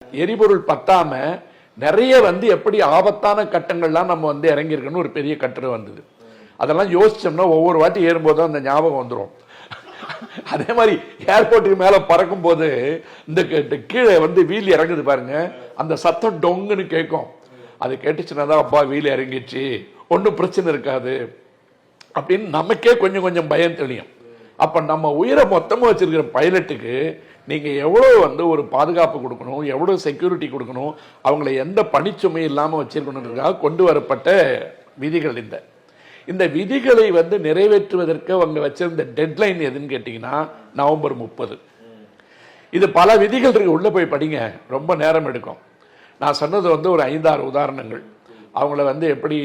எரிபொருள் பத்தாம நிறைய எப்படி ஆபத்தான கட்டங்கள்லாம் நம்ம இறங்கியிருக்கணும் ஒரு பெரிய கட்டுரை வந்தது. அதெல்லாம் யோசிச்சோம்னா ஒவ்வொரு வாட்டி ஏறும்போதும் அந்த ஞாபகம் வந்துடும். அதே மாதிரி ஏர்போர்ட்டுக்கு மேல பறக்கும் போது இந்த கீழே வீல் இறங்குது பாருங்க, அந்த சத்தம் டொங்குன்னு கேட்கும். அது கேட்டுச்சுன்னா தான் அப்பா வீல் இறங்கிடுச்சு, ஒன்றும் பிரச்சனை இருக்காது அப்படின்னு நமக்கே கொஞ்சம் கொஞ்சம் பயம் தெளியும். அப்ப நம்ம உயிரை மொத்தமா வச்சிருக்கிற பைலட்டுக்கு நீங்க எவ்வளவு ஒரு பாதுகாப்பு கொடுக்கணும், எவ்வளவு செக்யூரிட்டி கொடுக்கணும், அவங்களை எந்த பணிச்சுமை இல்லாம வச்சிருக்கணுன்றதுக்காக கொண்டு வரப்பட்ட விதிகள். இந்த விதிகளை நிறைவேற்றுவதற்கு அவங்க வச்சிருந்த டெட்லைன் எதுன்னு கேட்டீங்கன்னா நவம்பர் 30. இது பல விதிகள் இருக்கு, உள்ள போய் படிங்க, ரொம்ப நேரம் எடுக்கும். நான் சொன்னது ஒரு 5-6 உதாரணங்கள். அவங்கள எப்படி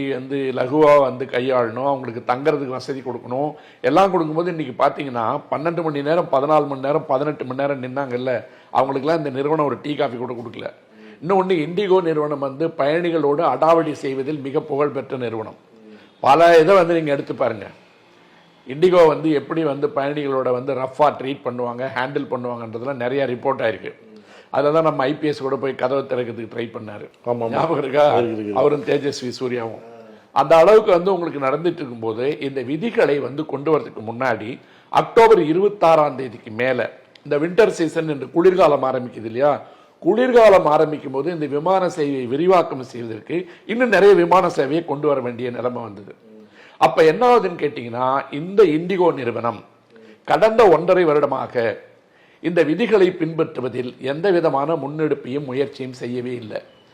லகுவாக கையாளணும், அவங்களுக்கு தங்கறதுக்கு வசதி கொடுக்கணும், எல்லாம் கொடுக்கும்போது இன்னைக்கு பார்த்தீங்கன்னா 12 மணி நேரம் 14 மணி நேரம் 18 மணி நேரம் நின்னாங்கல்ல, அவங்களுக்குலாம் இந்த நிறுவனம் ஒரு டீ காஃபி கூட கொடுக்கல. இன்னொன்று, இண்டிகோ நிறுவனம் பயணிகளோடு அடாவடி செய்வதில் மிக புகழ்பெற்ற நிறுவனம். பல இதை நீங்கள் எடுத்து பாருங்க. இண்டிகோ எப்படி பயணிகளோட ரஃபா ட்ரீட் பண்ணுவாங்க, ஹேண்டில் பண்ணுவாங்கன்றதுலாம் நிறைய ரிப்போர்ட் ஆயிருக்கு. அதை தான் நம்ம ஐபிஎஸ் கூட போய் கதவை திறக்கிறதுக்கு ட்ரை பண்ணாரு, ஞாபகம் இருக்கா? அவரும் தேஜஸ்வி சூர்யாவும். அந்த அளவுக்கு உங்களுக்கு நடந்துட்டு இருக்கும்போது இந்த விதிகளை கொண்டு வரதுக்கு முன்னாடி அக்டோபர் 26ஆம் தேதிக்கு மேல இந்த வின்டர் சீசன் என்று குளிர்காலம் ஆரம்பிக்குது இல்லையா, குளிர்காலம் ஆரம்பிக்கும் போது இந்த விமான சேவையை விரிவாக்கம் செய்வதற்கு இன்னும் நிறைய விமான சேவையை கொண்டு வர வேண்டிய நிலைமை வந்தது. அப்ப என்ன ஆகுதுன்னு கேட்டீங்கன்னா, இந்த இண்டிகோ நிறுவனம் கடந்த 1.5 வருடமாக இந்த விதிகளை பின்பற்றுவதில் எந்த விதமான முன்னெடுப்பையும் முயற்சியும் செய்யவே இல்லை.